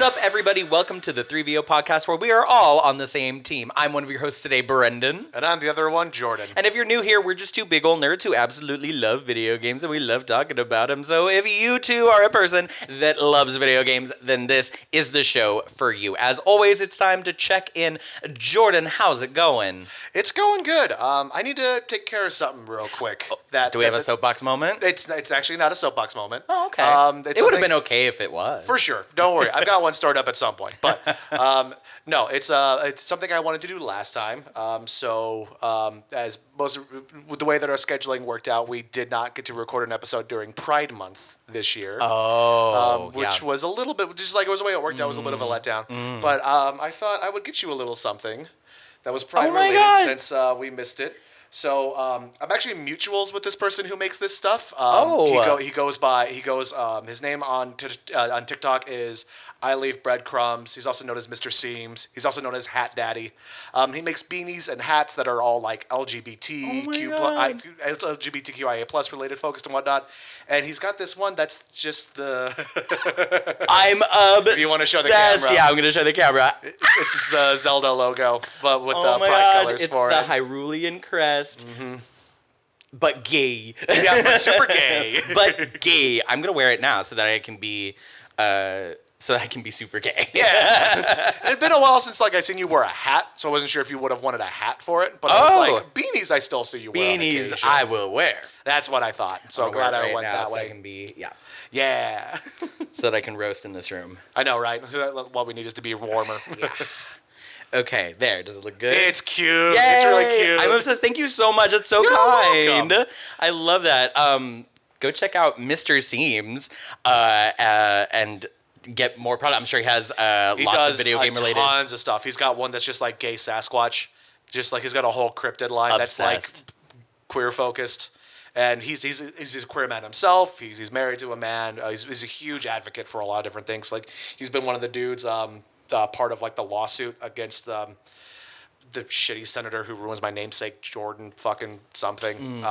up, everybody? Welcome to the 3VO podcast where we are all on the same team. I'm one of your hosts today, Brendan. And I'm the other one, Jordan. And if you're new here, we're just two big old nerds who absolutely love video games and we love talking about them. So if you too are a person that loves video games, then this is the show for you. As always, it's time to check in. Jordan, how's it going? It's going good. I need to take care of something real quick. Do we have a soapbox moment? It's actually not a soapbox moment. Oh, okay. It would have been okay if it was. For sure. Don't worry. I've got one stored up at some point. But no, it's something I wanted to do last time. As with the way that our scheduling worked out, we did not get to record an episode during Pride Month this year. Which was a little bit, just like it was the way it worked out, was a little bit of a letdown. But I thought I would get you a little something that was Pride related since we missed it. So I'm actually mutuals with this person who makes this stuff. His name on TikTok is I Leave Breadcrumbs. He's also known as Mr. Seams. He's also known as Hat Daddy. He makes beanies and hats that are all like LGBTQIA plus related, focused and whatnot. And he's got this one that's just the. I'm obsessed. If you want to show the camera, yeah, I'm going to show the camera. It's the Zelda logo, but with the pride colors for it. It's the Hyrulean crest. Mm-hmm. But gay. Yeah, but super gay. But gay. I'm going to wear it now so that I can be super gay. Yeah. It had been a while since I'd seen you wear a hat, so I wasn't sure if you would have wanted a hat for it. But I was like, beanies I still see you wear. Beanies I will wear. That's what I thought. So glad I went that way. So I can be, Yeah. So that I can roast in this room. I know, right? What we need is to be warmer. Yeah. Okay, there. Does it look good? It's cute. Yay! It's really cute. I'm obsessed. Thank you so much. It's so You're kind. welcome. I love that. Go check out Mr. Seams and get more product. I'm sure he has lots of video game related. He does tons of stuff. He's got one that's just like gay Sasquatch. Just like he's got a whole cryptid line that's like queer focused. And he's a queer man himself. He's married to a man. He's a huge advocate for a lot of different things. Like he's been one of the dudes part of like the lawsuit against the shitty senator who ruins my namesake, Jordan fucking something,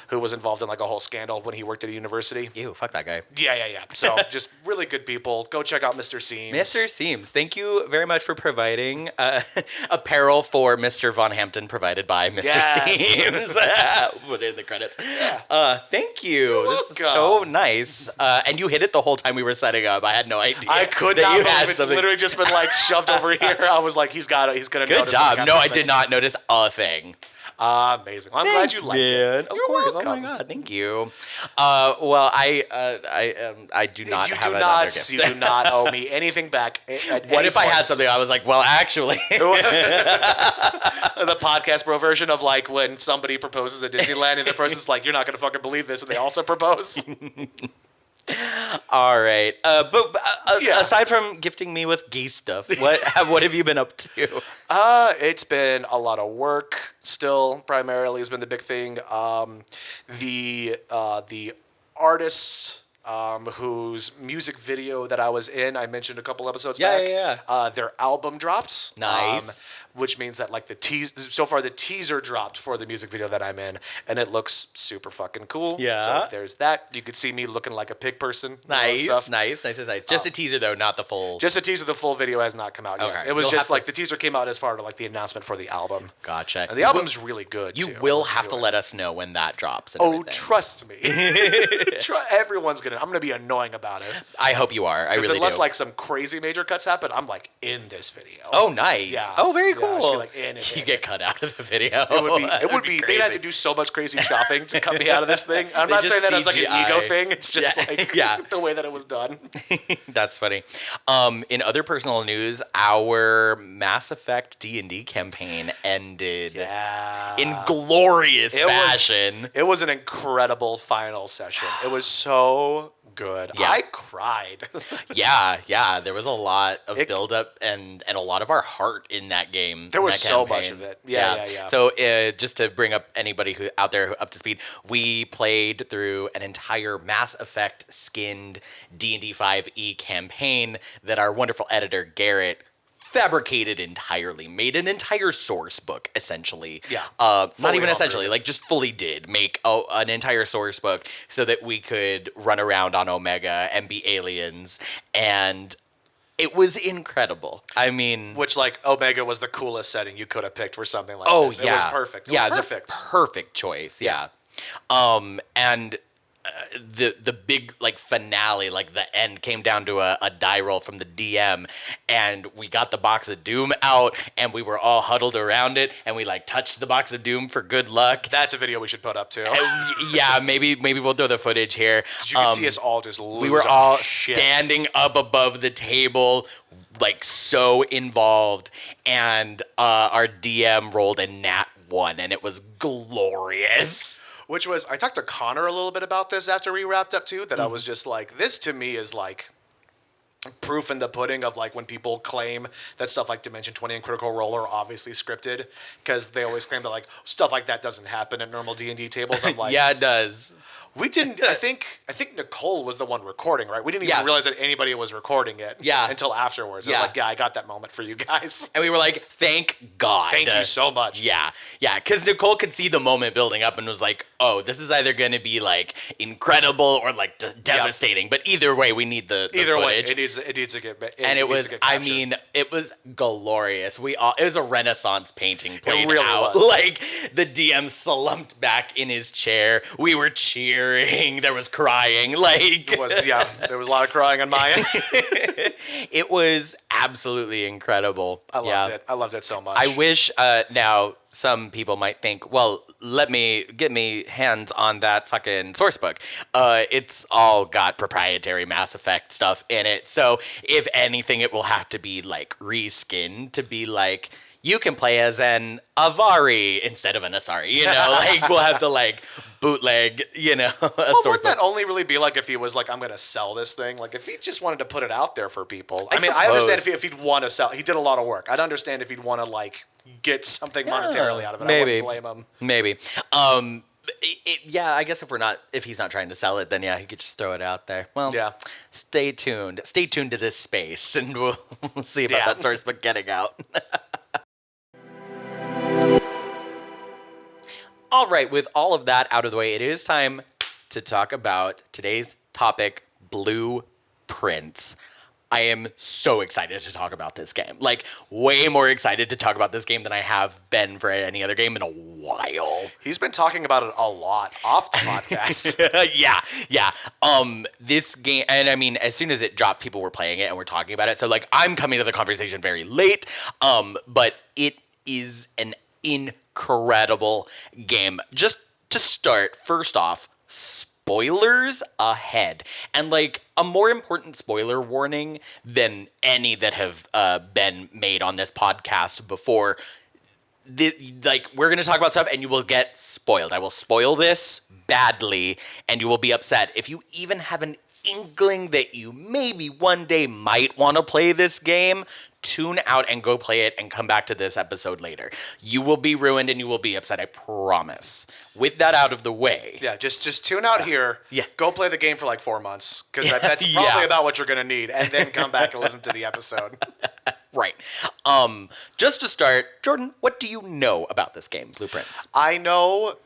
who was involved in like a whole scandal when he worked at a university. Ew, fuck that guy. Yeah. So just really good people. Go check out Mr. Seams. Mr. Seams, thank you very much for providing apparel for Mr. Von Hampton, provided by Mr. Seams. Put it in the credits. Yeah. Thank you. You're this welcome. Is so nice. And you hit it the whole time we were setting up. I had no idea. I could not believe it's literally just been like shoved over here. I was like, he's going to notice. Good job. No, I did not notice a thing. Amazing. Well, I'm glad you liked it. Of course. Welcome. Oh my god, thank you. Well, I do not have another gift. You do not owe me anything back. What if I had something? I was like, well, actually. The podcast bro version of like when somebody proposes at Disneyland and the person's like, you're not going to fucking believe this, and they also propose. All right. Aside from gifting me with gay stuff, what have you been up to? It's been a lot of work still, primarily has been the big thing. The artists whose music video that I was in, I mentioned a couple episodes back. Yeah. Their album dropped. Nice. Which means that like the teaser dropped for the music video that I'm in, and it looks super fucking cool. Yeah. So there's that. You could see me looking like a pig person. Nice. Just a teaser though, not the full. Just a teaser. The full video has not come out yet. Okay. It was just like the teaser came out as part of like the announcement for the album. Gotcha. And the album's really good. You will have to let us know when that drops. And everything. Trust me. Everyone's gonna. I'm gonna be annoying about it. I hope you are. I really do. Unless like some crazy major cuts happen, I'm like in this video. Oh, nice. Yeah. Oh, very cool. Like, you get cut out of the video. It would be. They'd have to do so much crazy chopping to cut me out of this thing. I'm not saying that as like an ego thing. It's just the way that it was done. That's funny. In other personal news, our Mass Effect D&D campaign ended in glorious fashion. It was an incredible final session. It was so good. Yeah. I cried. yeah. There was a lot of build-up and a lot of our heart in that game. There was so much of it. Yeah. So just to bring up anybody who out there up to speed, we played through an entire Mass Effect skinned D&D 5e campaign that our wonderful editor Garrett fabricated entirely, made an entire source book, essentially. Yeah. Not even essentially, like just fully did make an entire source book so that we could run around on Omega and be aliens. And It was incredible. I mean, Which, like, Omega was the coolest setting you could have picked for something like oh this. It was yeah, perfect. It yeah, was it's a perfect. perfect choice. Yeah. Yeah, and the big like finale, like the end, came down to a die roll from the DM, and we got the box of Doom out, and we were all huddled around it, and we like touched the box of Doom for good luck. That's a video we should put up too. Yeah, maybe we'll throw the footage here. 'Cause you can see us all just lose We were our all shit. standing up above the table, like so involved, and our DM rolled a nat 1, and it was glorious. Which was, I talked to Connor a little bit about this after we wrapped up too, that I Mm-hmm. was just like, this to me is like proof in the pudding of like when people claim that stuff like Dimension 20 and Critical Role are obviously scripted, because they always claim that like stuff like that doesn't happen at normal D&D tables. I'm like, Yeah, it does. we didn't. I think Nicole was the one recording, right? We didn't even Yeah. realize that anybody was recording it. Yeah. Until afterwards. I was Yeah. like, yeah, I got that moment for you guys. And we were like, thank God. Thank you so much. Yeah, because Nicole could see the moment building up and was like, oh, this is either going to be like incredible or like devastating. But either way, we need the Either way, footage. it needs to get. And it needs was, to get I captured. mean, it was glorious. It was a Renaissance painting played really out. was. Like, the DM slumped back in his chair. We were cheering. There was crying. Like, there was a lot of crying on my end. it was absolutely incredible. I loved it. I loved it so much. I wish now some people might think, well, get me hands on that fucking source book. It's all got proprietary Mass Effect stuff in it. So if anything, it will have to be like reskinned to be like, you can play as an Avari instead of an Asari, you know? Like, we'll have to like bootleg, you know, a Well, source wouldn't that book. only really be like if he was like, I'm going to sell this thing? Like, if he just wanted to put it out there for people. I I mean, I understand suppose. if he'd want to sell. He did a lot of work. I'd understand if he'd want to like get something monetarily out of it. I Maybe. wouldn't blame him. Maybe. Yeah, I guess if he's not trying to sell it, then yeah, he could just throw it out there. Well, Yeah. Stay tuned. Stay tuned to this space, and we'll see about Yeah. that source book getting out. All right, with all of that out of the way, it is time to talk about today's topic, blueprints. I am so excited to talk about this game. Like, way more excited to talk about this game than I have been for any other game in a while. He's been talking about it a lot off the podcast. yeah. This game, and I mean, as soon as it dropped, people were playing it and we're talking about it. So, like, I'm coming to the conversation very late, but it is an incredible game. Just to start, first off, spoilers ahead. And like a more important spoiler warning than any that have been made on this podcast before. Like, we're going to talk about stuff and you will get spoiled. I will spoil this badly and you will be upset. If you even have an inkling that you maybe one day might want to play this game, tune out and go play it and come back to this episode later. You will be ruined and you will be upset, I promise. With that out of the way. Yeah, just tune out here. Yeah. Go play the game for like 4 months, because that's probably about what you're going to need, and then come back and listen to the episode. Right. Just to start, Jordan, what do you know about this game, Blueprints? I know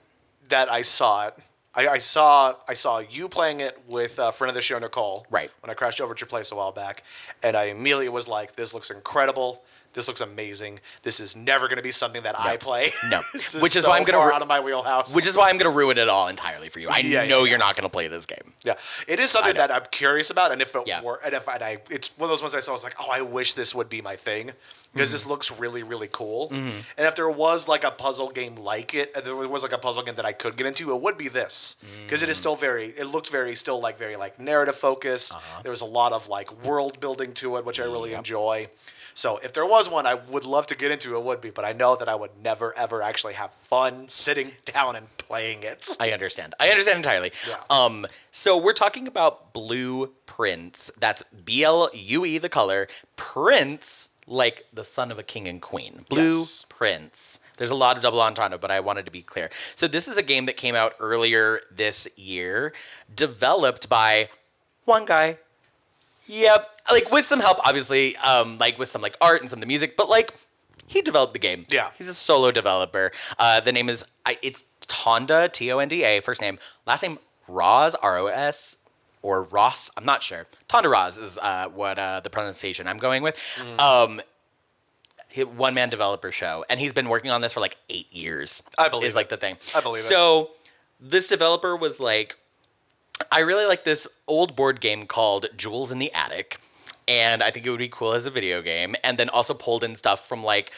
that I saw it. I saw you playing it with a friend of the show, Nicole. Right. When I crashed over at your place a while back, and I immediately was like, "This looks incredible. This looks amazing. This is never going to be something that I play." No. This Which is so why I'm going far to out of my wheelhouse. Which is why I'm going to ruin it all entirely for you. I Yeah, know yeah. you're not going to play this game. Yeah, it is something that I'm curious about, and if it Yeah. were, and if I, it's one of those ones I saw. I was like, oh, I wish this would be my thing, because this looks really, really cool. And if there was like a puzzle game like it, and there was like a puzzle game that I could get into, it would be this, because it is still it looked very narrative focused. There was a lot of like world building to it, which I really enjoy. So if there was one I would love to get into, it would be, but I know that I would never ever actually have fun sitting down and playing it. I understand. I understand entirely. Yeah. So we're talking about blueprints. That's BLUE, the color. Prince, like the son of a king and queen. Blueprints. There's a lot of double entendre, but I wanted to be clear. So this is a game that came out earlier this year, developed by one guy. Yep. Like, with some help, obviously, like with some like art and some of the music, but like, he developed the game. Yeah. He's a solo developer. The name is, it's Tonda, Tonda, first name. Last name, Ross, Ros. or Ross. I'm not sure. Tonda Ross is what the pronunciation I'm going with. One-man developer show, and he's been working on this for like 8 years. I believe is like the thing. I believe it. So this developer was like, I really like this old board game called Jewels in the Attic, and I think it would be cool as a video game. And then also pulled in stuff from like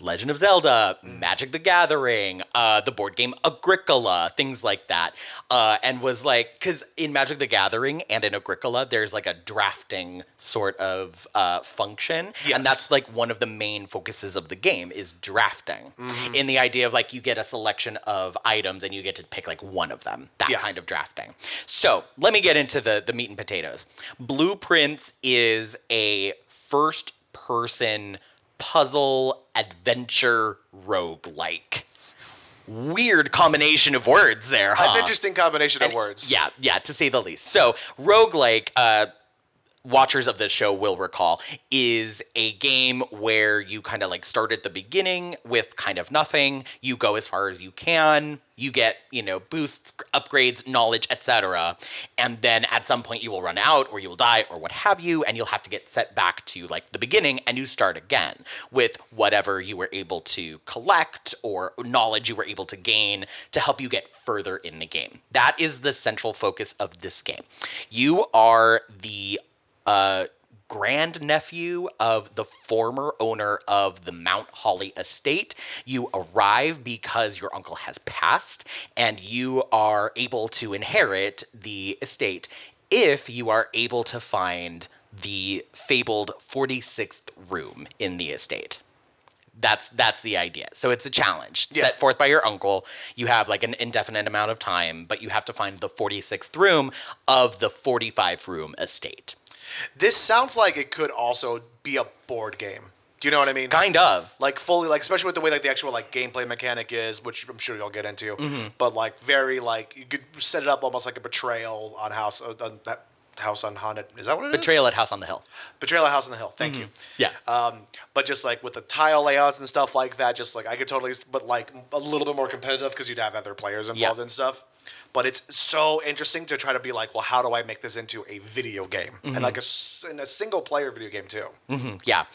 Legend of Zelda, Magic the Gathering, the board game Agricola, things like that. And was like, because in Magic the Gathering and in Agricola, there's like a drafting sort of function. Yes. And that's like one of the main focuses of the game is drafting. In the idea of like you get a selection of items and you get to pick like one of them. That kind of drafting. So let me get into the meat and potatoes. Blueprints is a first person puzzle adventure roguelike. Weird combination of words there, huh? An interesting combination of words. Yeah, to say the least. So, roguelike, watchers of this show will recall, is a game where you kind of like start at the beginning with kind of nothing. You go as far as you can. You get, boosts, upgrades, knowledge, etc. And then at some point you will run out or you will die or what have you, and you'll have to get set back to like the beginning and you start again with whatever you were able to collect or knowledge you were able to gain to help you get further in the game. That is the central focus of this game. You are the grandnephew of the former owner of the Mount Holly estate. You arrive because your uncle has passed, and you are able to inherit the estate if you are able to find the fabled 46th room in the estate. That's the idea. So it's a challenge set forth by your uncle. You have like an indefinite amount of time, but you have to find the 46th room of the 45 room estate. This sounds like it could also be a board game. Do you know what I mean? Kind of. Like fully, like especially with the way like the actual like gameplay mechanic is, which I'm sure you'll get into. But like very like you could set it up almost like a betrayal on that House on Haunted. Is that what it is? Betrayal at House on the Hill. Betrayal at House on the Hill. Thank you. Yeah. But just like with the tile layouts and stuff like that, just like I could totally, but like a little bit more competitive because you'd have other players involved and stuff. But it's so interesting to try to be like, well, how do I make this into a video game? And like in a single player video game too. Yeah.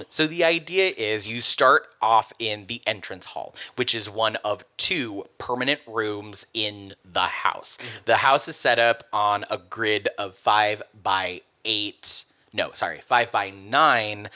So the idea is you start off in the entrance hall, which is one of 2 permanent rooms in the house. The house is set up on a grid of 5 by 9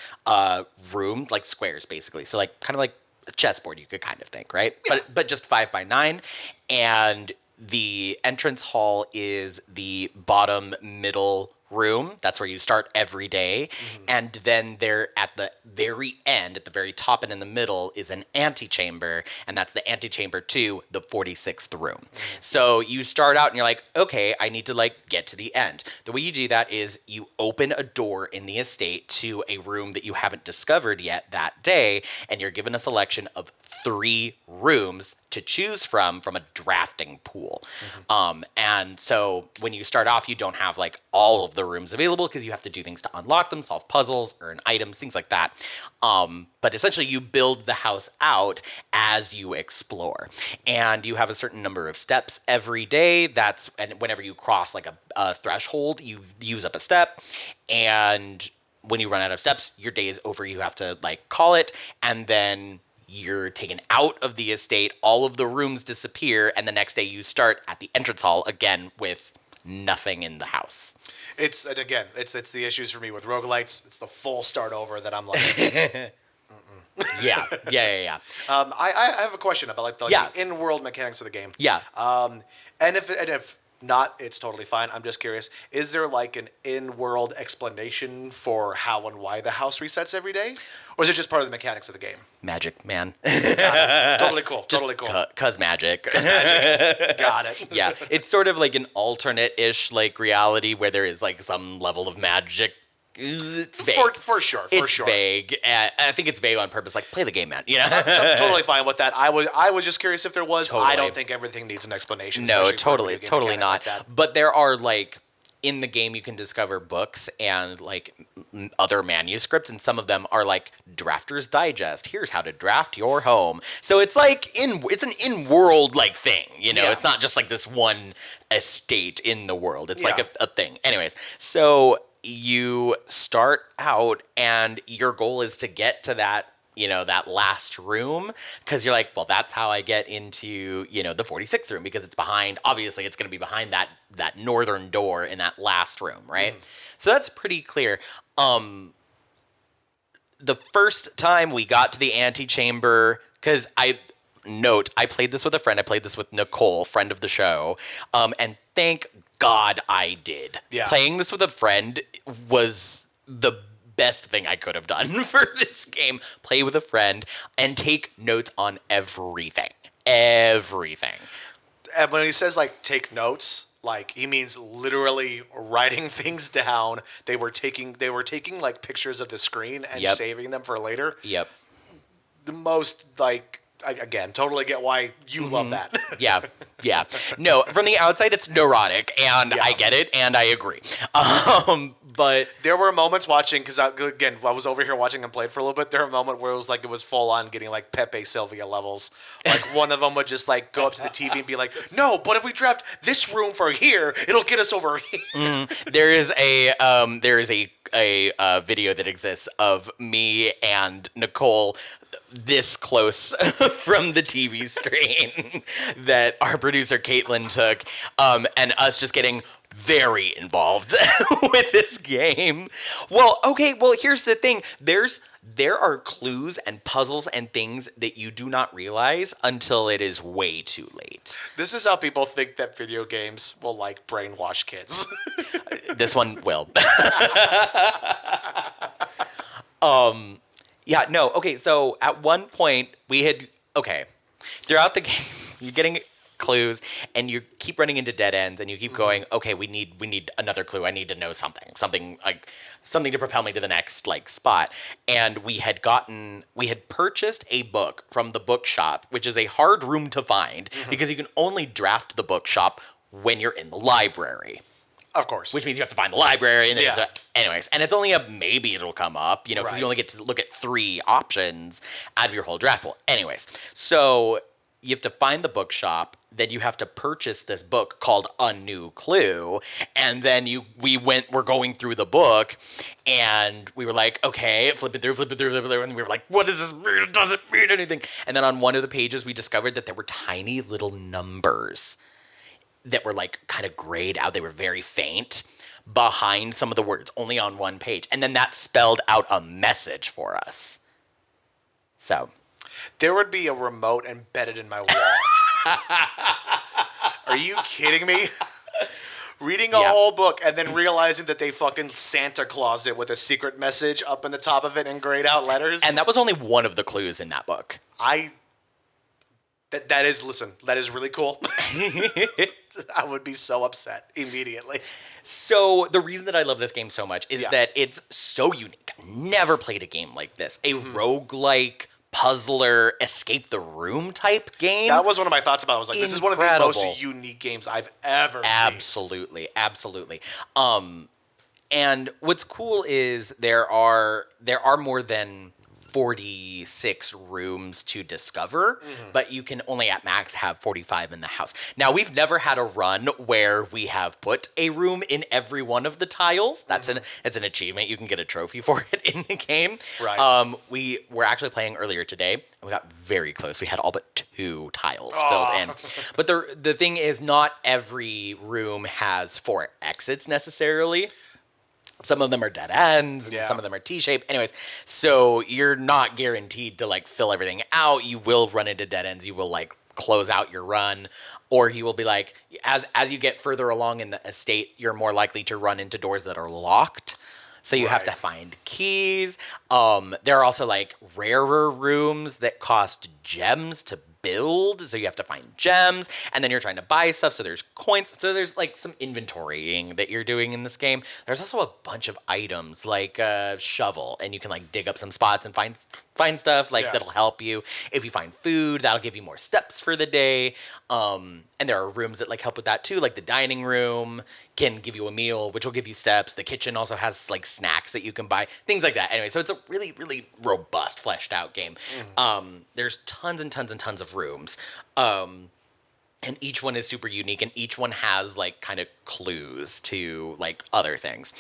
room, like squares basically. So like kind of like a chessboard, you could kind of think, right? Yeah. But just 5 by 9, and the entrance hall is the bottom middle room. That's where you start every day. And then there at the very end, at the very top and in the middle, is an antechamber, and that's the antechamber to the 46th room. So you start out and you're like, okay, I need to like get to the end. The way you do that is you open a door in the estate to a room that you haven't discovered yet that day, and you're given a selection of 3 rooms to choose from a drafting pool. And so when you start off, you don't have like all of the rooms available because you have to do things to unlock them, solve puzzles, earn items, things like that. But essentially you build the house out as you explore, and you have a certain number of steps every day. And whenever you cross like a threshold, you use up a step, and when you run out of steps, your day is over. You have to like call it, and then you're taken out of the estate, all of the rooms disappear, and the next day you start at the entrance hall again with nothing in the house. It's the issues for me with roguelites. It's the full start over that I'm like. Yeah. I have a question about the in-world mechanics of the game. Yeah. And if not, it's totally fine. I'm just curious. Is there like an in-world explanation for how and why the house resets every day? Or is it just part of the mechanics of the game? Magic, man. Totally cool. Totally cool. Cause magic. Got it. Yeah. It's sort of like an alternate-ish like reality where there is like some level of magic. It's vague. For sure. It's vague. I think it's vague on purpose. Like, play the game, man. You know? I'm totally fine with that. I was just curious if there was. Totally. I don't think everything needs an explanation. No, totally not. Like but there are like in the game you can discover books and like other manuscripts, and some of them are like Drafter's Digest. Here's how to draft your home. So it's like it's an in-world like thing, you know. Yeah. It's not just like this one estate in the world. It's like Yeah. a thing. Anyways, so you start out and your goal is to get to that, you know, that last room, because you're like, well, that's how I get into, you know, the 46th room, because it's behind, obviously it's going to be behind that northern door in that last room, right? So that's pretty clear. The first time we got to the antechamber, because I played this with a friend. I played this with Nicole, friend of the show, and thank God I did. Yeah. Playing this with a friend was the best thing I could have done for this game. Play with a friend and take notes on everything. Everything. And when he says like take notes, like he means literally writing things down. They were taking like pictures of the screen and Yep. saving them for later. Yep. The most like again, totally get why you love that. Yeah, yeah. No, from the outside, it's neurotic, and Yeah. I get it, and I agree. But There were moments watching, because again, I was over here watching him play for a little bit. There were a moment where it was full on getting like Pepe Sylvia levels. Like one of them would just like go up to the TV and be like, "No, but if we draft this room for here, it'll get us over here." there is a video that exists of me and Nicole this close from the TV screen that our producer Caitlin took, and us just getting very involved with this game. Well, okay, well, here's the thing. There are clues and puzzles and things that you do not realize until it is way too late. This is how people think that video games will like brainwash kids. This one will. Yeah, no, okay, so at one point throughout the game, you're getting clues and you keep running into dead ends and you keep going, okay, we need another clue. I need to know something to propel me to the next like spot. And we had purchased a book from the bookshop, which is a hard room to find because you can only draft the bookshop when you're in the library. Of course. Which means you have to find the library, and then Yeah. anyways, and it's only maybe it'll come up, you know, because you Right. only get to look at 3 options out of your whole draft pool. Anyways, so you have to find the bookshop, then you have to purchase this book called A New Clue, and then we're going through the book, and we were like, okay, flipping through, and we were like, what does this mean? It doesn't mean anything. And then on one of the pages, we discovered that there were tiny little numbers that were like kind of grayed out. They were very faint behind some of the words, only on one page. And then that spelled out a message for us. So. There would be a remote embedded in my wall. Are you kidding me? Reading a Yeah. whole book and then realizing that they fucking Santa Claused it with a secret message up in the top of it in grayed out letters. And that was only one of the clues in that book. That is really cool. I would be so upset immediately. So the reason that I love this game so much is Yeah. that it's so unique. Never played a game like this. A roguelike puzzler escape the room type game. That was one of my thoughts about it. I was like, this is one of the Incredible. most unique games I've ever seen. Absolutely. And what's cool is there are more than 46 rooms to discover, but you can only at max have 45 in the house. Now, we've never had a run where we have put a room in every one of the tiles. That's it's an achievement. You can get a trophy for it in the game. Right. We were actually playing earlier today, and we got very close. We had all but 2 tiles filled in. But the thing is, not every room has 4 exits necessarily. Some of them are dead ends, and some of them are T-shaped. Anyways, so you're not guaranteed to like fill everything out. You will run into dead ends. You will like close out your run, or you will be like, as you get further along in the estate, you're more likely to run into doors that are locked. So you have to find keys. There are also like rarer rooms that cost gems to build, so you have to find gems, and then you're trying to buy stuff, so there's coins, so there's like some inventorying that you're doing in this game. There's also a bunch of items like a shovel, and you can like dig up some spots and find stuff like Yeah. that'll help you. If you find food, that'll give you more steps for the day. And there are rooms that like help with that too, like the dining room can give you a meal, which will give you steps. The kitchen also has like snacks that you can buy, things like that. Anyway, so it's a really, really robust, fleshed out game. There's tons and tons and tons of rooms. And each one is super unique, and each one has like kind of clues to like other things.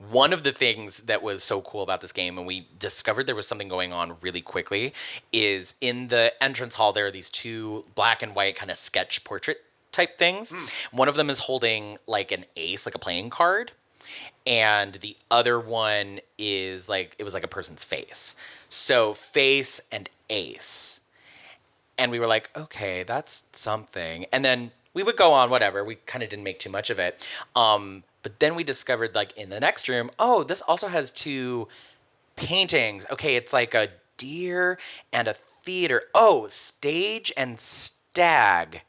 One of the things that was so cool about this game, and we discovered there was something going on really quickly, is in the entrance hall there are these two black and white kind of sketch portrait type things. One of them is holding like an ace, like a playing card, and the other one is like it was like a person's face. So face and ace. And we were like, okay, that's something. And then we would go on, whatever. We kind of didn't make too much of it. But then we discovered, like, in the next room, oh, this also has two paintings. Okay, it's like a deer and a theater. Oh, stage and stag.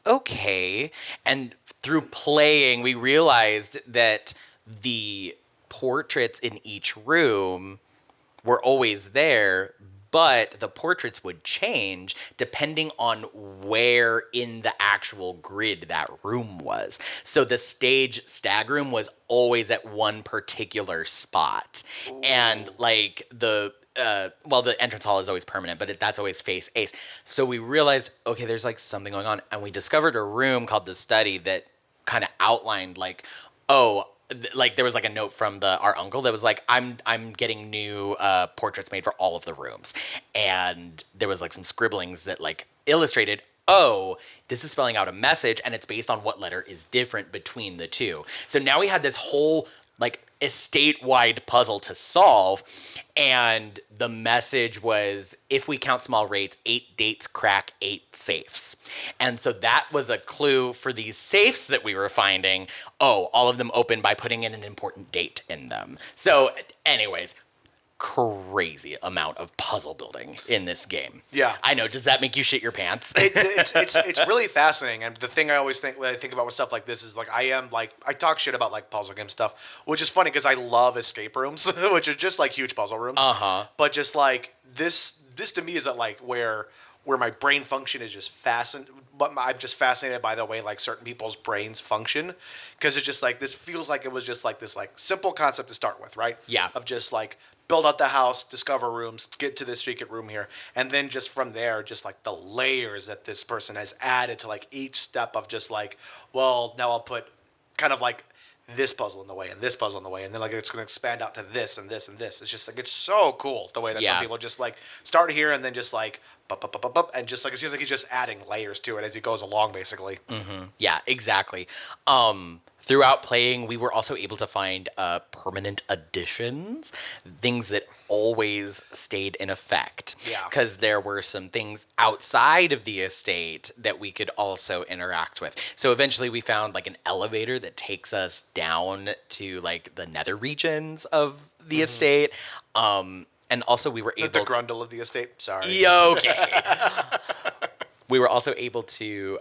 Okay. And through playing, we realized that the portraits in each room were always there, but the portraits would change depending on where in the actual grid that room was. So the stage stag room was always at one particular spot. Ooh. And like the entrance hall is always permanent, but that's always face ace. So we realized, okay, there's like something going on, and we discovered a room called the study that kind of outlined like, oh, like there was like a note from our uncle that was like, I'm getting new portraits made for all of the rooms, and there was like some scribblings that like illustrated, oh, this is spelling out a message, and it's based on what letter is different between the two. So now we had this whole like estate-wide puzzle to solve, and the message was, if we count small rates, 8 dates crack 8 safes. And so that was a clue for these safes that we were finding. Oh, all of them open by putting in an important date in them. So anyways, crazy amount of puzzle building in this game. Yeah. I know. Does that make you shit your pants? It's really fascinating. And the thing I always think when I think about stuff like this is like I talk shit about like puzzle game stuff, which is funny because I love escape rooms, which are just like huge puzzle rooms. But just like this to me is that like where my brain function is just fascinated. But I'm just fascinated by the way like certain people's brains function, because it's just like this feels like it was just like this like simple concept to start with, right? Yeah. Of just like build out the house, discover rooms, get to this secret room here, and then just from there, just like the layers that this person has added to like each step of just like, well, now I'll put kind of like this puzzle in the way and this puzzle in the way, and then like it's going to expand out to this and this and this. It's just like it's so cool the way that some people just like start here and then just like and just like it seems like he's just adding layers to it as he goes along, basically. Yeah, exactly. Throughout playing, we were also able to find permanent additions, things that always stayed in effect. Yeah. Because there were some things outside of the estate that we could also interact with. So eventually we found like an elevator that takes us down to like the nether regions of the estate. And also we were able... The grundle of the estate, sorry. Okay. We were also able to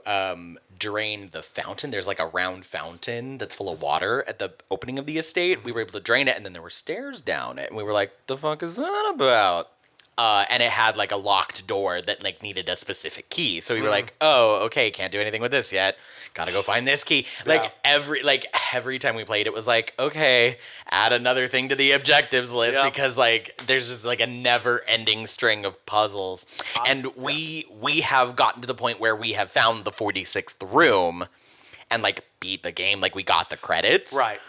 drain the fountain. There's like a round fountain that's full of water at the opening of the estate. We were able to drain it, and then there were stairs down it. And we were like, the fuck is that about? And it had like a locked door that like needed a specific key. So we were like, oh, okay, can't do anything with this yet. Gotta go find this key. Like every time we played, it was like, okay, add another thing to the objectives list, because like there's just like a never ending string of puzzles. And we have gotten to the point where we have found the 46th room and like beat the game. Like we got the credits. Right.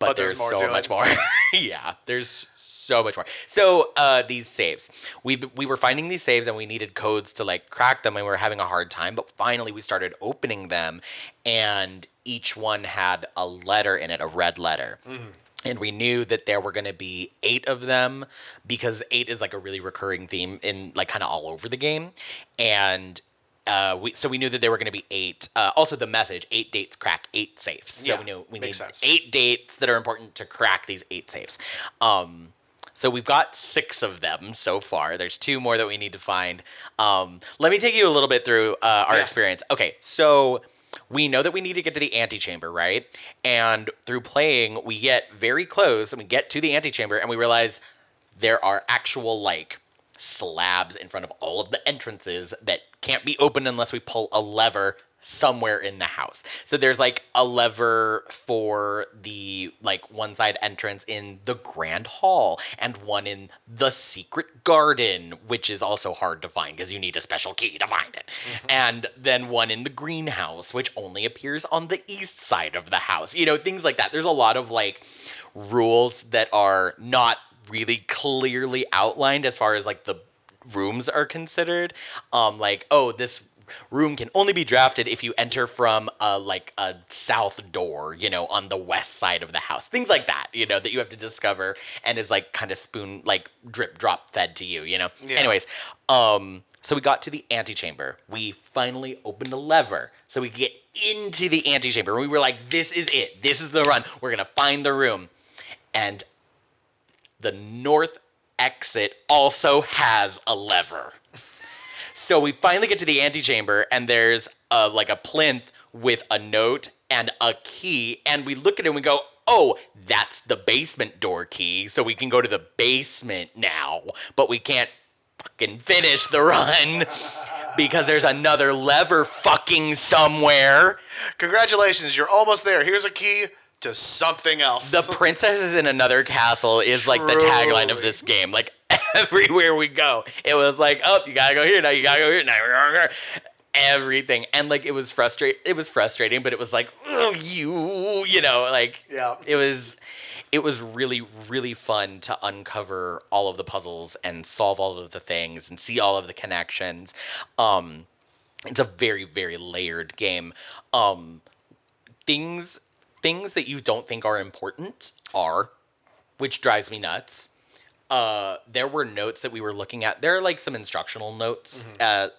But there's so much more. Yeah, there's so much more. So these saves, we were finding these saves and we needed codes to like crack them, and we were having a hard time. But finally, we started opening them, and each one had a letter in it, a red letter. And we knew that there were going to be 8 of them, because 8 is like a really recurring theme in like kind of all over the game, and. We knew that there were going to be 8. Also, the message: 8 dates crack 8 safes. So we knew we need 8 dates that are important to crack these 8 safes. So we've got 6 of them so far. There's 2 more that we need to find. Let me take you a little bit through our Yeah. experience. Okay, so we know that we need to get to the antechamber, right? And through playing, we get very close and we get to the antechamber and we realize there are actual like slabs in front of all of the entrances that can't be opened unless we pull a lever somewhere in the house. So there's like a lever for the like one side entrance in the grand hall and one in the secret garden, which is also hard to find because you need a special key to find it. And then one in the greenhouse, which only appears on the east side of the house. You know, things like that. There's a lot of like rules that are not really clearly outlined as far as like the rooms are considered. Like, oh, this room can only be drafted if you enter from like a south door, you know, on the west side of the house. Things like that, you know, that you have to discover and is like kind of spoon like drip drop fed to you, you know. Yeah. Anyways, so we got to the antechamber. We finally opened a lever so we could get into the antechamber. We were like, this is it. This is the run. We're going to find the room. And the north exit also has a lever. So we finally get to the antechamber, and there's like a plinth with a note and a key, and we look at it and we go, oh, that's the basement door key, so we can go to the basement now, but we can't fucking finish the run because there's another lever fucking somewhere. Congratulations, you're almost there. Here's a key to something else. The princess is in another castle is like the tagline of this game. Like everywhere we go, it was like, oh, you gotta go here now. You gotta go here now. Everything, and like it was frustrating, but it was like, oh, you know, like Yeah. it was really, really fun to uncover all of the puzzles and solve all of the things and see all of the connections. It's a very, very layered game. Things that you don't think are important are, which drives me nuts. There were notes that we were looking at. There are like some instructional notes,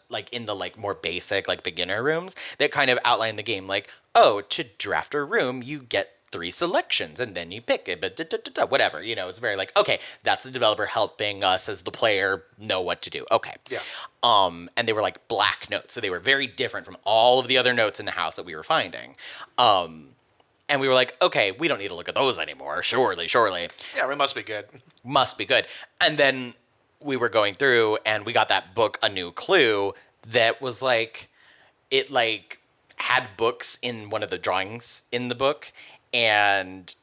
like in the like more basic like beginner rooms that kind of outline the game. Like, oh, to draft a room, you get 3 selections and then you pick it, but whatever. You know, it's very like, okay, that's the developer helping us as the player know what to do. Okay. Yeah. And they were like black notes, so they were very different from all of the other notes in the house that we were finding. And we were like, okay, we don't need to look at those anymore. Surely. Yeah, it must be good. Must be good. And then we were going through and we got that book, A New Clue, that was like, it like had books in one of the drawings in the book. And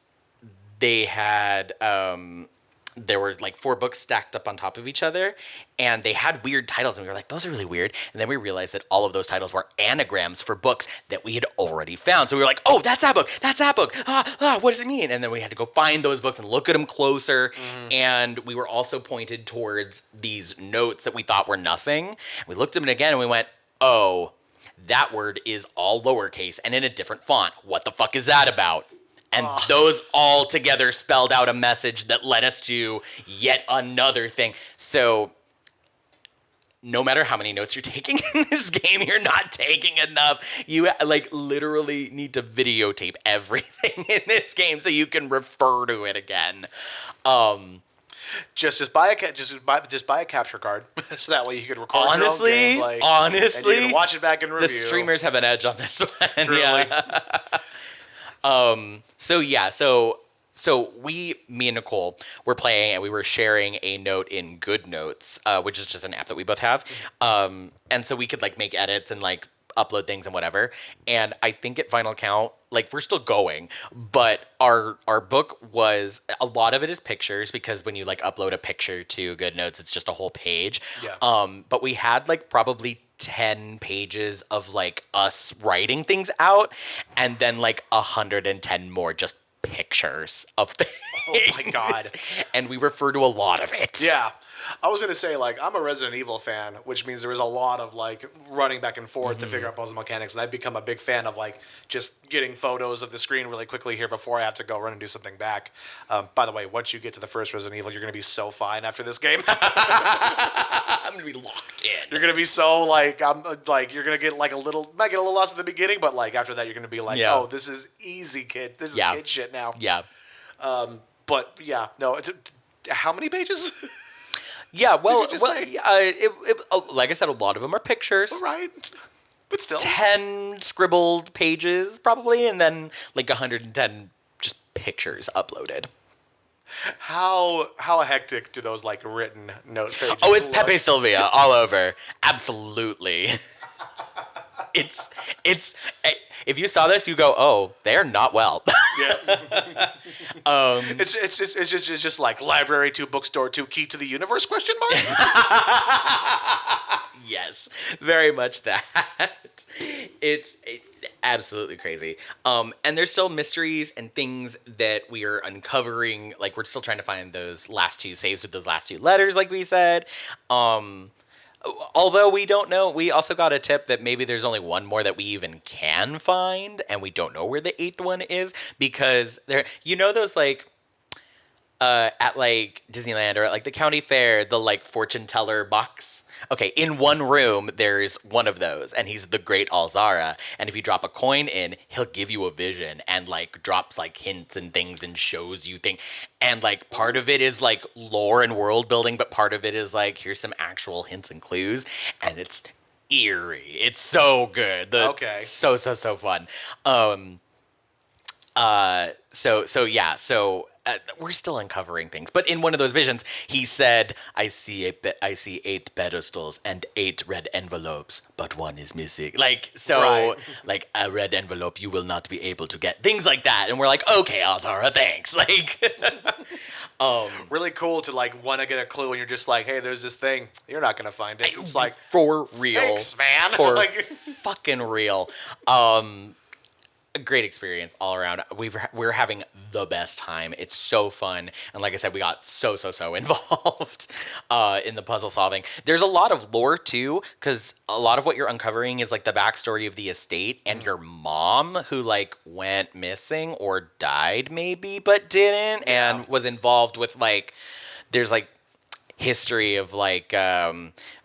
they had, there were like 4 books stacked up on top of each other, and they had weird titles, and we were like, those are really weird. And then we realized that all of those titles were anagrams for books that we had already found. So we were like, oh, that's that book. What does it mean? And then we had to go find those books and look at them closer. And we were also pointed towards these notes that we thought were nothing. We looked at them again and we went, oh, that word is all lowercase and in a different font. What the fuck is that about? And those all together spelled out a message that led us to yet another thing. So no matter how many notes you're taking in this game, you're not taking enough. You like literally need to videotape everything in this game so you can refer to it again. Just buy a capture card so that way you can record Honestly, your own game, and you can watch it back and review. The streamers have an edge on this one. Truly. Yeah. So me and Nicole were playing and we were sharing a note in Good Notes, which is just an app that we both have. And so we could like make edits and like upload things and whatever. And I think at final count, like we're still going, but our book was, a lot of it is pictures because when you like upload a picture to Good Notes, it's just a whole page. Yeah. But we had like probably 10 pages of like us writing things out and then like 110 more just pictures of things. Oh my God. And we refer to a lot of it. Yeah. I was going to say, like, I'm a Resident Evil fan, which means there was a lot of, like, running back and forth to figure out puzzle mechanics, and I've become a big fan of, like, just getting photos of the screen really quickly here before I have to go run and do something back. By the way, once you get to the first Resident Evil, you're going to be so fine after this game. I'm going to be locked in. You're going to be so, like, you're going to get, like, might get a little lost at the beginning, but, like, after that, you're going to be like, oh, this is easy, kid. This is kid shit now. Yeah. But, yeah, no, How many pages? Yeah, Did well, you just well, say? like I said, a lot of them are pictures. Right. But still. 10 scribbled pages probably, and then like 110 just pictures uploaded. How hectic do those like written note Oh, pages it's look? Pepe Sylvia all over. Absolutely. It's it's eh, if you saw this, you go, "Oh, they're not well." Yeah. um It's just like library to bookstore to key to the universe question mark? Yes, very much that. It's absolutely crazy. And there's still mysteries and things that we are uncovering. Like we're still trying to find those last two saves with those last two letters, like we said. Um, Although we don't know, we also got a tip that maybe there's only one more that we even can find, and we don't know where the eighth one is because there. You know those like at like Disneyland or at like the county fair, the like fortune teller box. Okay, in one room there's one of those, and he's the Great Alzara. And if you drop a coin in, he'll give you a vision and like drops like hints and things and shows you things. And like part of it is like lore and world building, but part of it is like here's some actual hints and clues, and it's eerie. It's so good. Okay. So fun. Um, so we're still uncovering things. But in one of those visions, he said, I see 8 pedestals and 8 red envelopes, but one is missing." Like so, Right. like a red envelope you will not be able to get. Things like that, and we're like, "Okay, Alzara, thanks." Like, Really cool to like want to get a clue and you're just like, hey, there's this thing. You're not gonna find it. It's like, for real, thanks, man. for Like, fucking real. A great experience all around. We're having the best time. It's so fun, and like I said, we got so involved in the puzzle solving. There's a lot of lore too, because a lot of what you're uncovering is like the backstory of the estate and your mom, who like went missing or died maybe, but didn't, Yeah. and was involved with like there's like history of like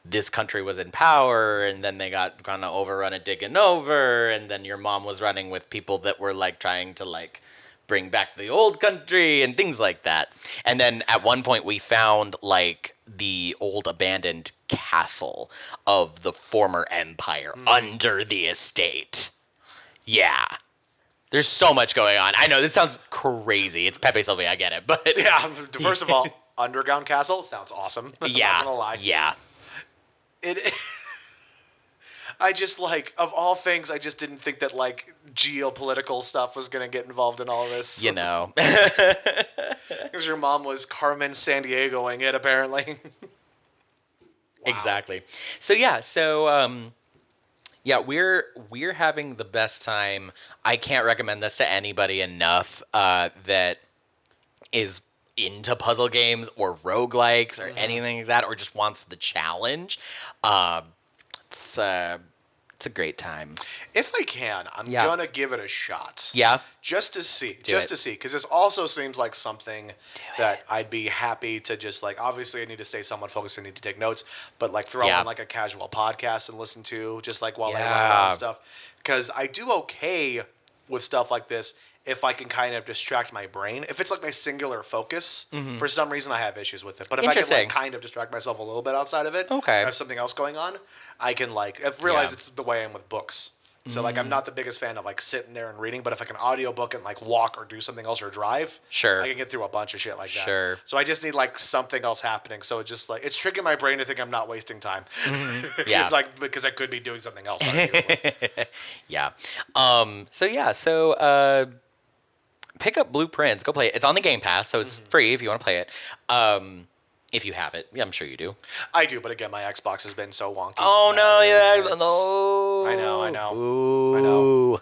this country was in power and then they got kind of overrun and taken over, and then your mom was running with people that were like trying to like bring back the old country and things like that. And then at one point we found like the old abandoned castle of the former empire under the estate. Yeah, there's so much going on. I know this sounds crazy. It's Pepe Sylvia, I get it, but yeah. First of all, underground castle sounds awesome. I'm yeah, not gonna lie. yeah. It. I just like of all things, I just didn't think that like geopolitical stuff was gonna get involved in all this. You know. Because your mom was Carmen San Diegoing it apparently. Exactly. So yeah, we're having the best time. I can't recommend this to anybody enough that is into puzzle games or roguelikes or anything like that, or just wants the challenge. Uh, it's it's a great time. If I can, I'm Yeah. gonna give it a shot. Yeah. Just to see, it. because this also seems like something that I'd be happy to just like. Obviously, I need to stay somewhat focused. I need to take notes, but like throw Yeah. on like a casual podcast and listen to just like while I run Yeah. around and stuff. Because I do okay with stuff like this if I can kind of distract my brain. If it's like my singular focus, for some reason I have issues with it. But if I can Interesting. like kind of distract myself a little bit outside of it, Okay. I have something else going on, I can like. I've realized Yeah. it's the way I am with books. So like I'm not the biggest fan of like sitting there and reading, but if I can audiobook it and like walk or do something else or drive, Sure. I can get through a bunch of shit like that. Sure. So I just need like something else happening. So it's just like it's tricking my brain to think I'm not wasting time. Yeah. like because I could be doing something else. Arguably. Yeah. Pick up Blueprints. Go play it. It's on the Game Pass, so it's free if you want to play it. If you have it. Yeah, I'm sure you do. I do, but again, my Xbox has been so wonky. Oh no, yeah, it's- no. I know, I know. Ooh.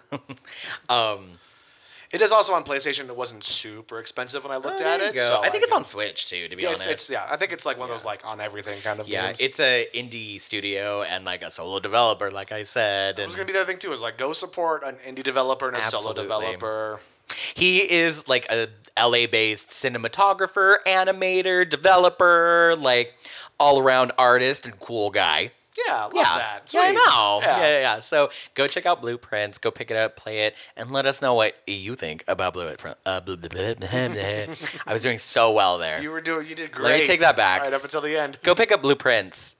It is also on PlayStation. It wasn't super expensive when I looked at There you it. go. So I think it's on Switch too, to be Yeah, honest. it's I think it's like one of those like on everything kind of Yeah, games. it's a indie studio and like a solo developer, like I said. It And was gonna be the other thing too. Is like go support an indie developer and a solo Absolutely. developer. he is like a LA-based cinematographer, animator, developer, like all-around artist and cool guy. Yeah, love Yeah. that. Yeah, I Sweet. know. Yeah. Yeah. So go check out Blueprints. Go pick it up, play it, and let us know what you think about Blueprint. I was doing so well there. You did great. Let me take that back. Right up until the end. Go pick up Blueprints.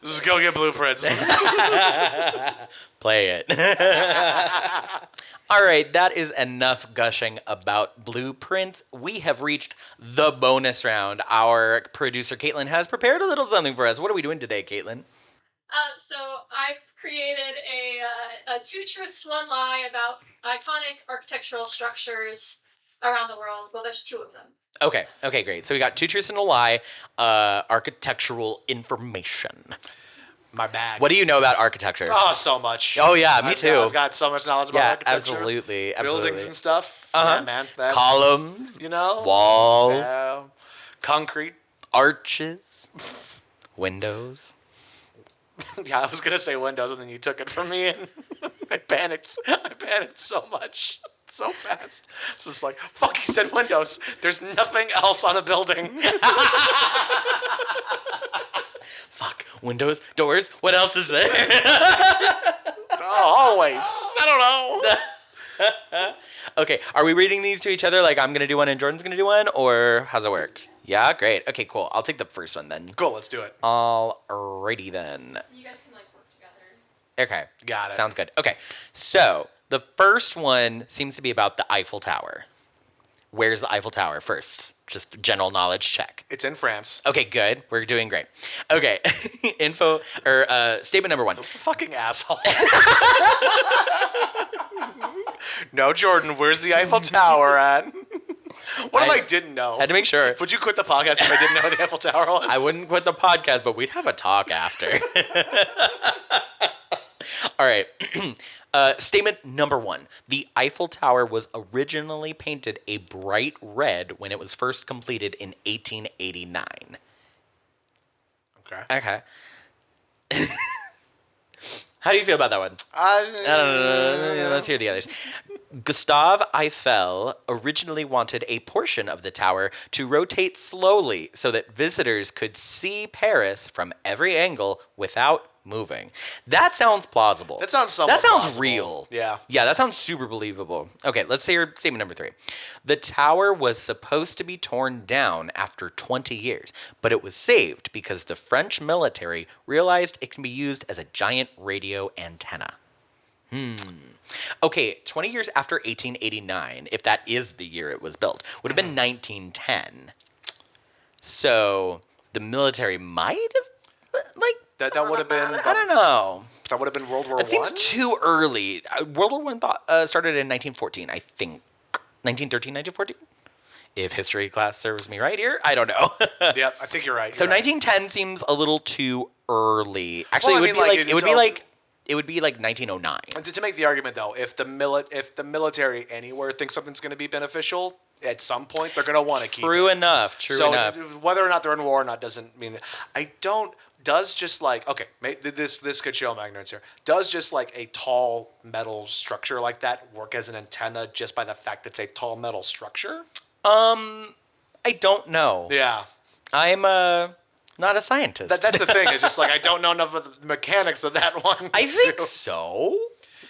Just go get blueprints. Play it. All right, that is enough gushing about Blueprints. We have reached the bonus round. Our producer, Caitlin, has prepared a little something for us. What are we doing today, Caitlin? So I've created a two truths, one lie about iconic architectural structures around the world. Well, there's two of them. Okay, great. So we got two truths and a lie, architectural information. My bag. What do you know about architecture? Oh, so much. Oh, yeah, me too. I've got so much knowledge about architecture. Absolutely. Buildings and stuff. Uh-huh. Yeah, man. That's, columns, walls, yeah, concrete, arches, windows. Yeah, I was gonna say windows, and then you took it from me, and I panicked. I panicked so much, so fast. It's just like, fuck. He said windows. There's nothing else on a building. Fuck. Windows, doors. What else is there? Oh, always. I don't know. Okay, are we reading these to each other? Like I'm gonna do one and Jordan's gonna do one, or how's it work? Yeah, great. Okay, cool. I'll take the first one then. Cool. Let's do it. Alrighty then. You guys can work together. Okay. Got it. Sounds good. Okay, so the first one seems to be about the Eiffel Tower. Where's the Eiffel Tower first? Just general knowledge check. It's in France. Okay, good. We're doing great. Okay, statement number one. Fucking asshole. No, Jordan. Where's the Eiffel Tower at? What if I didn't know? Had to make sure. Would you quit the podcast if I didn't know where the Eiffel Tower was? I wouldn't quit the podcast, but we'd have a talk after. All right. Statement number one. The Eiffel Tower was originally painted a bright red when it was first completed in 1889. Okay. How do you feel about that one? Let's hear the others. Gustave Eiffel originally wanted a portion of the tower to rotate slowly so that visitors could see Paris from every angle without moving. That sounds plausible. That sounds somewhat That sounds plausible. real. Yeah. Yeah, that sounds super believable. Okay, let's hear statement number three. The tower was supposed to be torn down after 20 years, but it was saved because the French military realized it can be used as a giant radio antenna. Okay, 20 years after 1889, if that is the year it was built, would have been 1910. So the military might have, That would have been. I don't know. That would have been World War One. It seems too early. World War One started in 1914, I think. 1913, 1914? If history class serves me right here, I don't know. Yeah, I think you're right. So You're right. 1910 seems a little too early. Actually, Well, I it mean, would be like 1909. To make the argument though, if the military anywhere thinks something's going to be beneficial, at some point they're going to want to keep it. True enough. So whether or not they're in war or not doesn't mean. I don't. Does just like okay, this could show my ignorance here. Does just like a tall metal structure like that work as an antenna just by the fact that it's a tall metal structure? I don't know. Yeah. I'm not a scientist. That's the thing. It's just like I don't know enough of the mechanics of that one. I think so.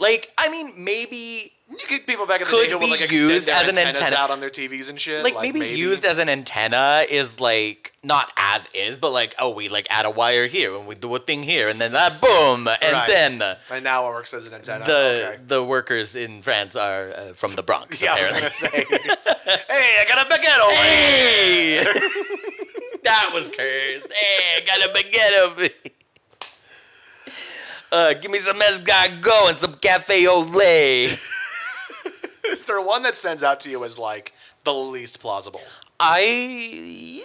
Like, I mean, maybe you get people back in the could day who would be like extend used their as an antennas antenna. out on their TVs and shit. like maybe used as an antenna is like not as is, but like we like add a wire here and we do a thing here and then that boom and Right. then And now it works as an antenna. the workers in France are from the Bronx. Yeah, apparently. I was gonna say. Hey, I got a baguette over Hey, here. that was cursed. Hey, I got a baguette over here. Give me some escargot and some cafe au lait. Is there one that stands out to you as like the least plausible? My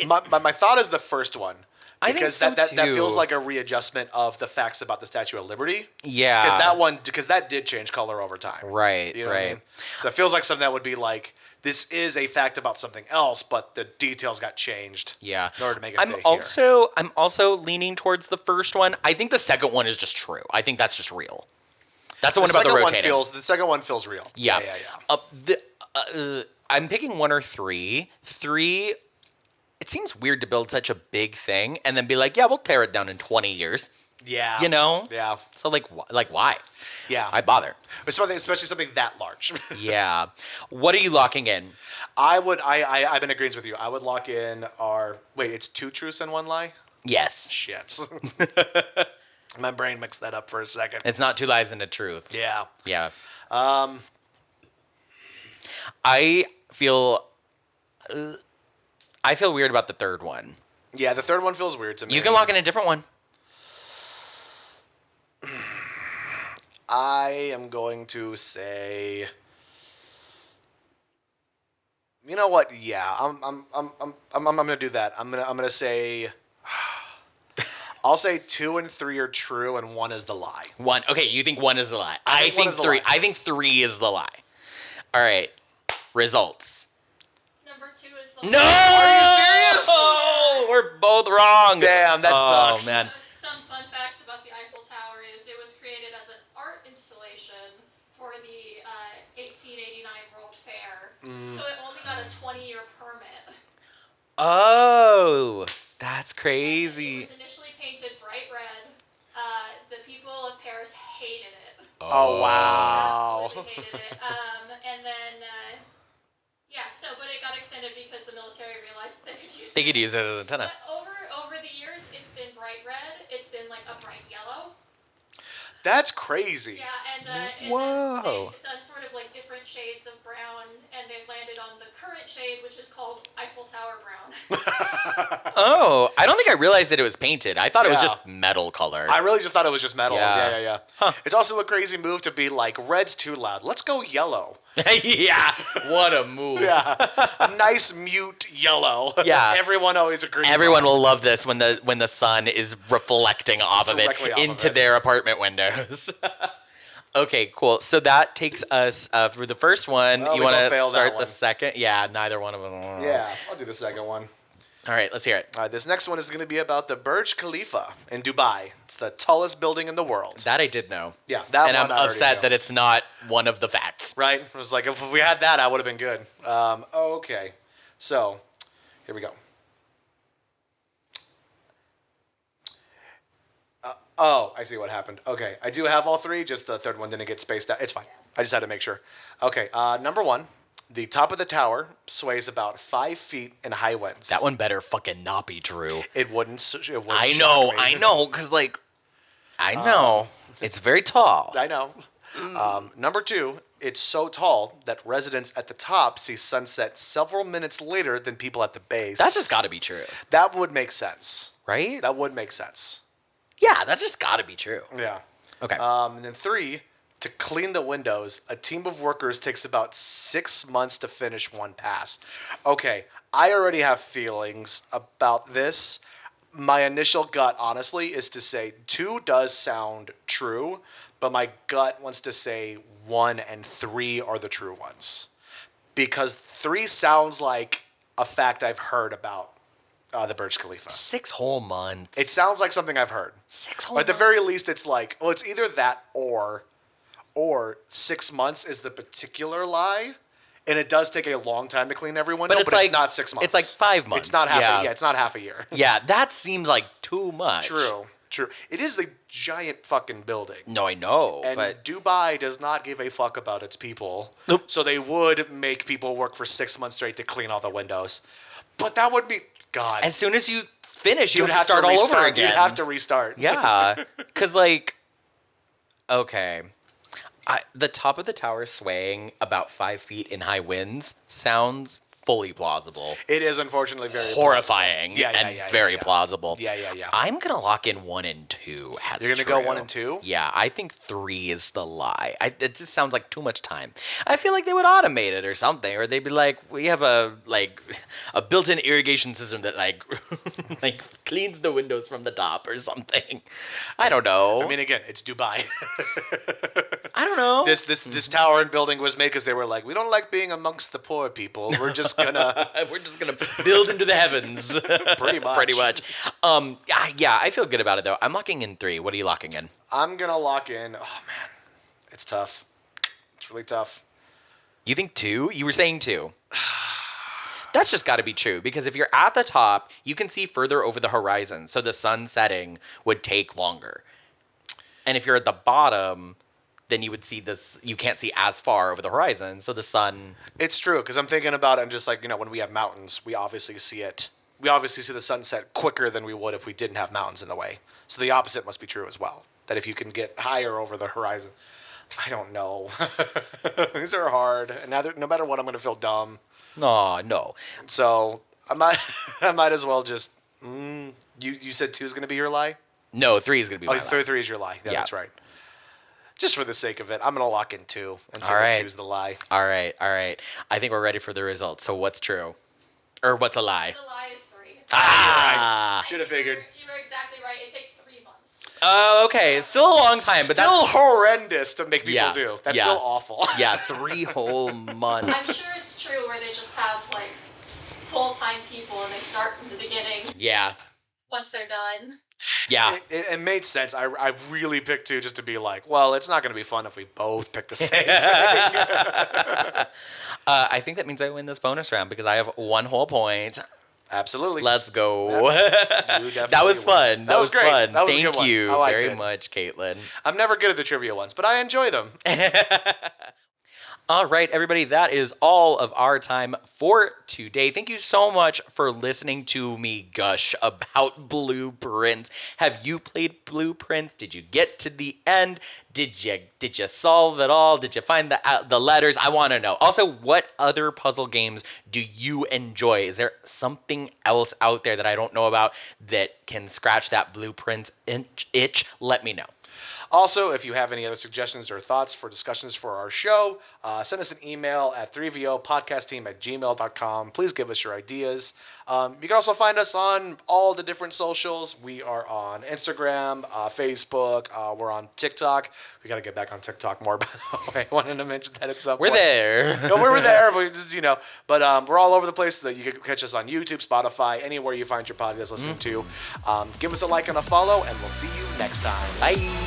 My thought is the first one. I think Because so, that too. feels like a readjustment of the facts about the Statue of Liberty. Yeah. Because that did change color over time. Right, You know what I right. mean? So it feels like something that would be like, this is a fact about something else, but the details got changed. Yeah. In order to make it I'm fit here. also leaning towards the first one. I think the second one is just true. I think that's just real. That's the one about the rotating. The second one feels real. Yeah. Yeah. I'm picking 1 or 3. 3. It seems weird to build such a big thing and then be like, yeah, we'll tear it down in 20 years. Yeah. You know? Yeah. So why? Yeah. Why bother? Especially something that large. Yeah. What are you locking in? I'm in agreement with you. I would lock in our. Wait, it's 2 truths and 1 lie? Yes. Shit. My brain mixed that up for a second. It's not 2 lies and a truth. Yeah. Yeah. Um. I feel weird about the third one. Yeah, the third one feels weird to me. You can lock in a different one. I am going to say. You know what? Yeah, I'm gonna do that. I'm gonna say. I'll say 2 and 3 are true and 1 is the lie. 1. Okay, you think 1 is the lie. I think 1 think is the 3. lie. I think 3 is the lie. All right. Results. Number 2 is the No! Are you serious? Oh, we're both wrong. Damn, that sucks. Oh, man. Some fun facts about the Eiffel Tower is it was created as an art installation for the 1889 World Fair. So it only got a 20-year permit. Oh, that's It crazy. was initially painted bright red. The people of Paris hated it. Oh, wow. Absolutely hated it. And then, but it got extended because the military realized they could use They it. could use it as an antenna. But over the years, it's been bright red. It's been like a bright yellow. That's crazy. Yeah, and Whoa. they've done sort of like different shades of brown, and they've landed on the current shade, which is called Eiffel Tower brown. Oh, I don't think I realized that it was painted. I thought it was Yeah. just metal color. I really just thought it was just metal. Yeah. Yeah. Huh. It's also a crazy move to be like, red's too loud. Let's go yellow. Yeah, what a move. Yeah. Nice mute yellow. Yeah. Everyone always agrees. Everyone on. will love this when the sun is reflecting off of it Directly off of into it. their apartment windows. Okay, cool. So that takes us for the first one. Well, You we want both to failed that start the one. second? Yeah, neither one of them. Yeah, I'll do the second one. All right, let's hear it. This next one is going to be about the Burj Khalifa in Dubai. It's the tallest building in the world. That I did know. Yeah, that And one I'm I already upset know. that it's not one of the facts. Right? It was like, if we had that, I would have been good. Okay. So, here we go. I see what happened. Okay, I do have all 3, just the third one didn't get spaced out. It's fine. I just had to make sure. Okay, number 1. The top of the tower sways about 5 feet in high winds. That one better fucking not be true. It wouldn't. It wouldn't I shock me. know, because, like, I know. It's very tall. I know. Number 2, it's so tall that residents at the top see sunset several minutes later than people at the base. That's just got to be true, That would make sense. right? That would make sense. Yeah, that's just got to be true. Yeah. Okay. And then 3, to clean the windows, a team of workers takes about 6 months to finish one pass. Okay, I already have feelings about this. My initial gut, honestly, is to say 2 does sound true, but my gut wants to say 1 and 3 are the true ones. Because 3 sounds like a fact I've heard about the Burj Khalifa. 6 whole months. It sounds like something I've heard. 6 whole But at the months. very least, it's like, well, it's either that or 6 months is the particular lie, and it does take a long time to clean every window, But but it's it's not 6 months. it's like 5 months. It's not half. Yeah. It's not half a year. Yeah, that seems like too much. True. It is a giant fucking building. No, I know, And but Dubai does not give a fuck about its people. Nope. So they would make people work for 6 months straight to clean all the windows. But that would be, God. as soon as you finish, you you'd have to start all restart. over again. You'd have to restart. Yeah, because like, okay, the top of the tower swaying about 5 feet in high winds sounds fully plausible. It is unfortunately very Horrifying Yeah, and yeah, very yeah. plausible. Yeah. I'm gonna lock in 1 and 2 as You're gonna go true. 1 and 2? Yeah, I think 3 is the lie. It just sounds like too much time. I feel like they would automate it or something, or they'd be like, we have a built-in irrigation system that like like cleans the windows from the top or something. I don't know. I mean, again, it's Dubai. I don't know. This tower and building was made because they were like, we don't like being amongst the poor people. We're just gonna. We're just gonna build into the heavens. Pretty much. Pretty much. Yeah, I feel good about it though. I'm locking in 3. What are you locking in? I'm gonna lock in. Oh man, it's tough. It's really tough. You think 2? You were saying 2. That's just got to be true, because if you're at the top, you can see further over the horizon, so the sun setting would take longer. And if you're at the bottom, then you would see this. You can't see as far over the horizon, so the sun. It's true, because I'm thinking about it, and just like, when we have mountains, we obviously see it. We obviously see the sunset quicker than we would if we didn't have mountains in the way. So the opposite must be true as well. That if you can get higher over the horizon, I don't know. These are hard, and no matter what, I'm going to feel dumb. No. So I might, I might as well just. You said 2 is going to be your lie. No, 3 is gonna be my lie. 3 is your lie. Yeah, Yeah. that's right. Just for the sake of it, I'm going to lock in 2 and say All right. that 2 is the lie. All right. I think we're ready for the results. So what's true, or what's a lie? The lie is 3. Ah. Should have figured. You were exactly right. It takes 3 months. Oh, okay. It's still a long time, but Still that's horrendous to make people Yeah. do. That's Yeah. still awful. yeah, 3 whole I'm months. sure it's true where they just have like full-time people and they start from the beginning Yeah. once they're done. Yeah. It made sense. I really picked 2 just to be like, well, it's not going to be fun if we both pick the same thing. I think that means I win this bonus round because I have 1 whole point. Absolutely. Let's go. You That was definitely fun. won. That was great. fun. That was a Thank good one. you I liked very it. much, Caitlin. I'm never good at the trivia ones, but I enjoy them. All right, everybody, that is all of our time for today. Thank you so much for listening to me gush about Blueprints. Have you played Blueprints? Did you get to the end? Did you solve it all? Did you find the letters? I want to know. Also, what other puzzle games do you enjoy? Is there something else out there that I don't know about that can scratch that Blueprints itch? Let me know. Also, if you have any other suggestions or thoughts for discussions for our show, send us an email at 3vopodcastteam@gmail.com. Please give us your ideas. You can also find us on all the different socials. We are on Instagram, Facebook. We're on TikTok. We got to get back on TikTok more, by the way. I wanted to mention that at some We're point. there. No, we were there, but but we're all over the place. So that you can catch us on YouTube, Spotify, anywhere you find your podcast listening to. Give us a like and a follow, and we'll see you next time. Bye.